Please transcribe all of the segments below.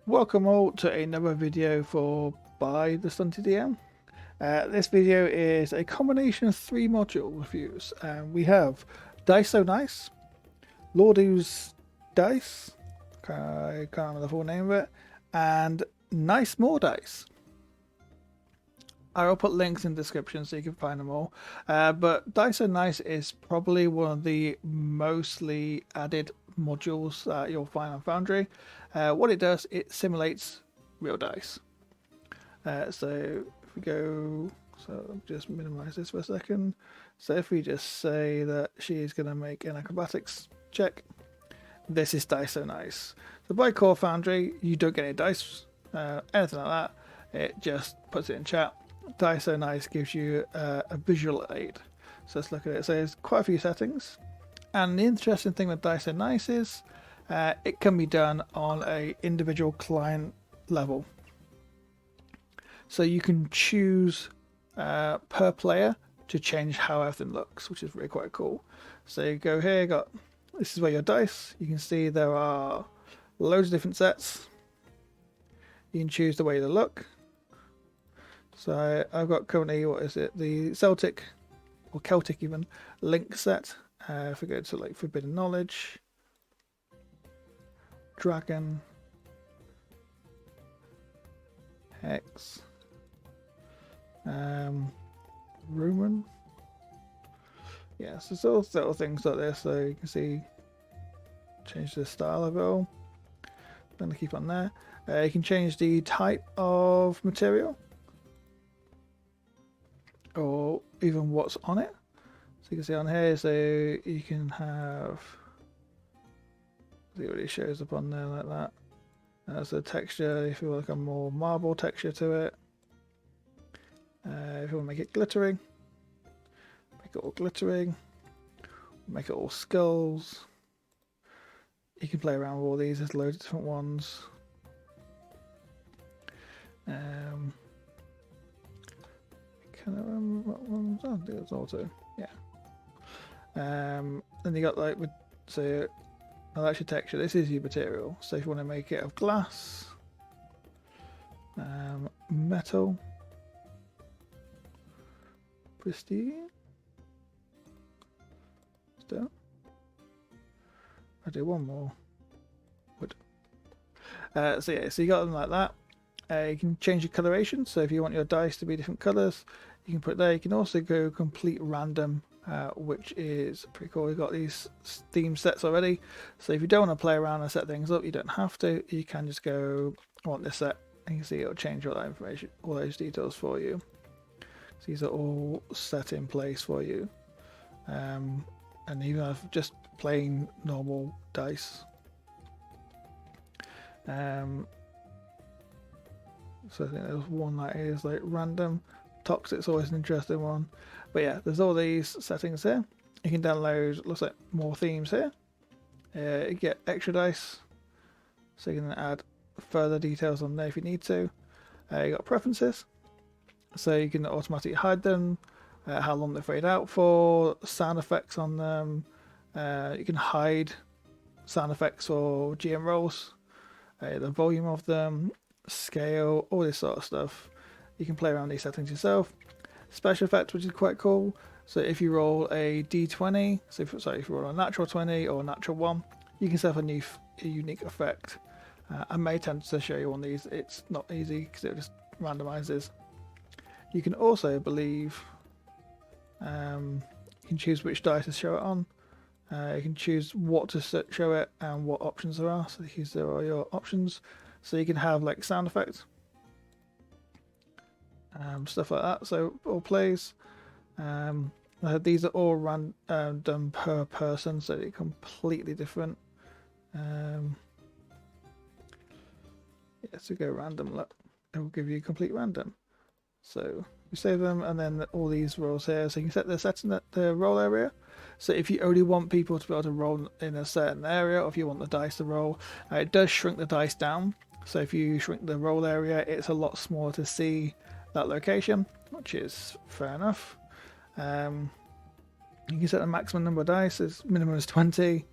Welcome all to another video by the stuntydm. This video is a combination of 3 module reviews. We have 𝐼𝐶, 𝐿𝐴𝐷𝑒𝑢's dice, I can't remember the full name of it, and Nice More Dice. I'll put links in the description so you can find them all. But 𝐼𝐶 is probably one of the mostly added modules that you'll find on Foundry. What it does, it simulates real dice. So if we go, so just minimize this for a second. So if we just say that she's going to make an acrobatics check, this is 𝐼𝐶. So by core Foundry, you don't get any dice, anything like that. It just puts it in chat. 𝐼𝐶 gives you a visual aid. So let's look at it. So there's quite a few settings. And the interesting thing with 𝐼𝐶 is it can be done on a individual client level. So you can choose per player to change how everything looks, which is really quite cool. So you go here, this is where your dice. You can see there are loads of different sets. You can choose the way they look. So I've got currently, what is it, the Celtic, or Celtic even, link set. If we go to like Forbidden Knowledge, Dragon, Hex, Roman. Yeah, so it's all little things like this, so you can see, change the style of it all. I'm going to keep on there. You can change the type of material, or even what's on it. So you can see on here, so you can have, see what it shows up on there like that. That's the texture, if you want like a more marble texture to it. If you want to make it glittering, make it all glittering, make it all skulls. You can play around with all these, there's loads of different ones. Can I remember what ones? I think it's auto, yeah. Then you got like, so that's your texture, this is your material. So if you want to make it of glass, metal, pristine, stone. I'll do one more, wood. So yeah, so you got them like that. You can change your coloration, so if you want your dice to be different colors, you can put it there. You can also go complete random, which is pretty cool. We've got these theme sets already, so if you don't want to play around and set things up, you don't have to. You can just go, I want this set, and you can see it'll change all that information, all those details for you. So these are all set in place for you, and even if just plain normal dice. So I think there's one that is like random. Toxic's always an interesting one. But yeah, there's all these settings here. You can download, looks like more themes here. You get extra dice, so you can add further details on there if you need to. You got preferences, so you can automatically hide them, how long they fade out for, sound effects on them. You can hide sound effects for GM rolls, the volume of them, scale, all this sort of stuff. You can play around these settings yourself. Special effects, which is quite cool. So if you roll a d20, so if you roll a natural 20 or a natural 1, you can set up a unique effect. I may attempt to show you one of these. It's not easy because it just randomizes. You can also, I believe, you can choose which dice to show it on. You can choose what to show it and what options there are. So these are all your options. So you can have like sound effects, stuff like that. So all plays. These are all done per person, so they're completely different. Yeah, so go random. Look, it will give you complete random. So you save them, and then all these rolls here. So you can set the setting at the roll area. So if you only want people to be able to roll in a certain area, or if you want the dice to roll, it does shrink the dice down. So if you shrink the roll area, it's a lot smaller to see that location, which is fair enough. You can set the maximum number of dice, as minimum is 20.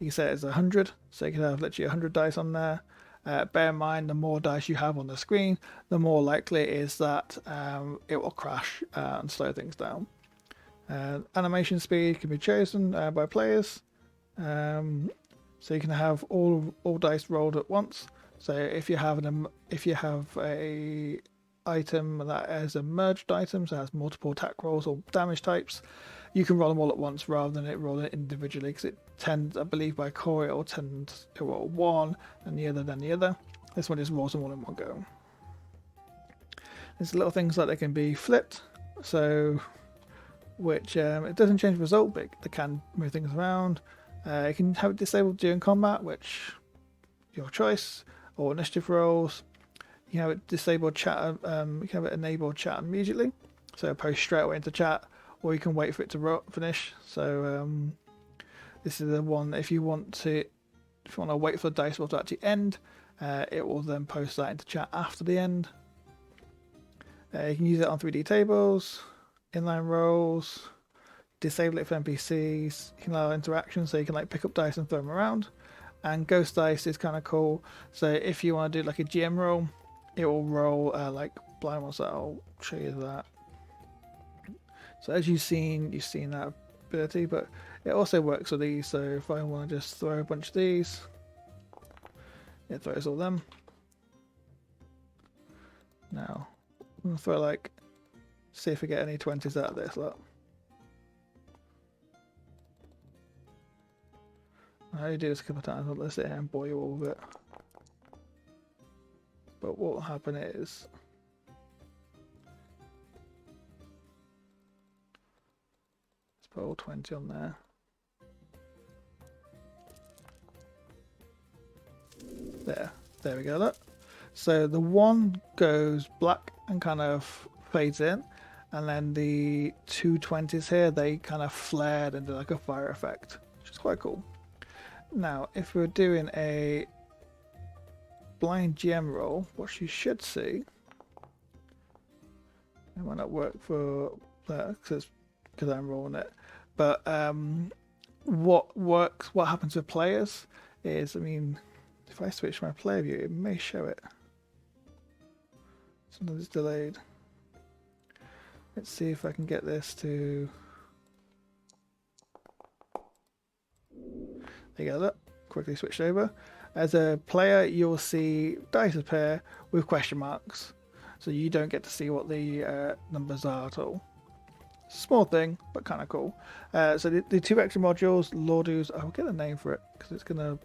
You can set it as 100, so you can have literally 100 dice on there. Bear in mind, the more dice you have on the screen, the more likely it is that it will crash and slow things down. Animation speed can be chosen by players, so you can have all dice rolled at once. So if you have a item that is a merged item, so it has multiple attack rolls or damage types, you can roll them all at once rather than it rolling individually, because it tends, I believe by core, it will tend to roll one and the other, then the other. This one just rolls them all in one go. There's little things like they can be flipped, so which it doesn't change the result, but they can move things around. You can have it disabled during combat, which your choice, or initiative rolls. You can have it disabled chat. You can have it enabled chat immediately, so it posts straight away into chat, or you can wait for it to finish. So this is the one. If you want to wait for the dice roll to actually end, it will then post that into chat after the end. You can use it on 3D tables, inline rolls, disable it for NPCs. You can allow interaction, so you can like pick up dice and throw them around. And ghost dice is kind of cool. So if you want to do like a GM roll, it will roll like blind ones. So I'll show you that. So as you've seen that ability, but it also works with these. So if I want to just throw a bunch of these, it throws all them. Now I'm gonna throw like, see if we get any 20s out of this. Look. I only do this a couple of times. I'll sit here and bore you all with it. But what will happen is, let's put all 20 on there. There we go. Look. So the one goes black and kind of fades in, and then the two 20s here, they kind of flared into like a fire effect, which is quite cool. Now, if we're doing a blind GM roll, what you should see, it might not work for that because I'm rolling it, but what happens with players is, I mean, if I switch my player view, it may show it. Sometimes it's delayed. Let's see if I can get this to. There you go, look, quickly switched over. As a player, you'll see dice appear with question marks, so you don't get to see what the numbers are at all. Small thing, but kind of cool. So the two extra modules, Lordu's, I'll get a name for it, because it's going to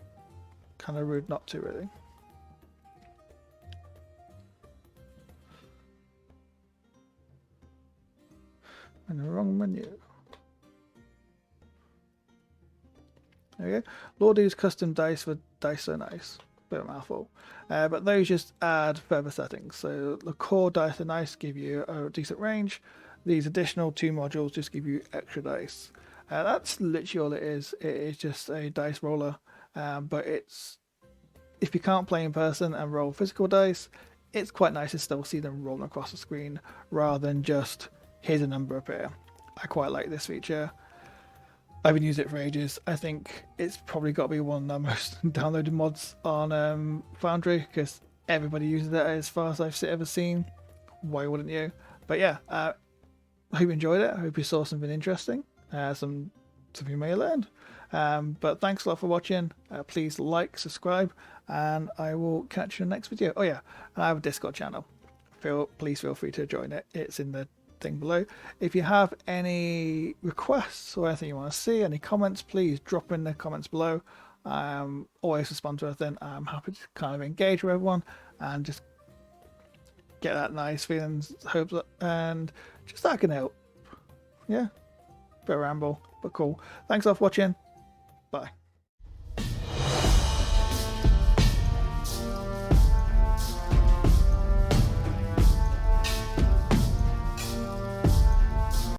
kind of rude not to, really. In the wrong menu. There we go. Lordu's custom dice for Dice So Nice. Bit of a mouthful. But those just add further settings. So the core Dice So Nice give you a decent range. These additional two modules just give you extra dice. That's literally all it is. It is just a dice roller. But it's, if you can't play in person and roll physical dice, it's quite nice to still see them rolling across the screen rather than just here's a number appear. I quite like this feature. I've been using it for ages. I think it's probably got to be one of the most downloaded mods on Foundry, because everybody uses it as far as I've ever seen. Why wouldn't you? But yeah, I hope you enjoyed it. I hope you saw something interesting. Something you may have learned. But thanks a lot for watching. Please like, subscribe, and I will catch you in the next video. Oh yeah, and I have a Discord channel. Please feel free to join it. It's in the thing below. If you have any requests or anything you want to see, any comments, please drop in the comments below. Always respond to everything. I'm happy to kind of engage with everyone and just get that nice feelings, hopes, and just that can help. Yeah, bit of ramble, but cool. Thanks all for watching. Bye.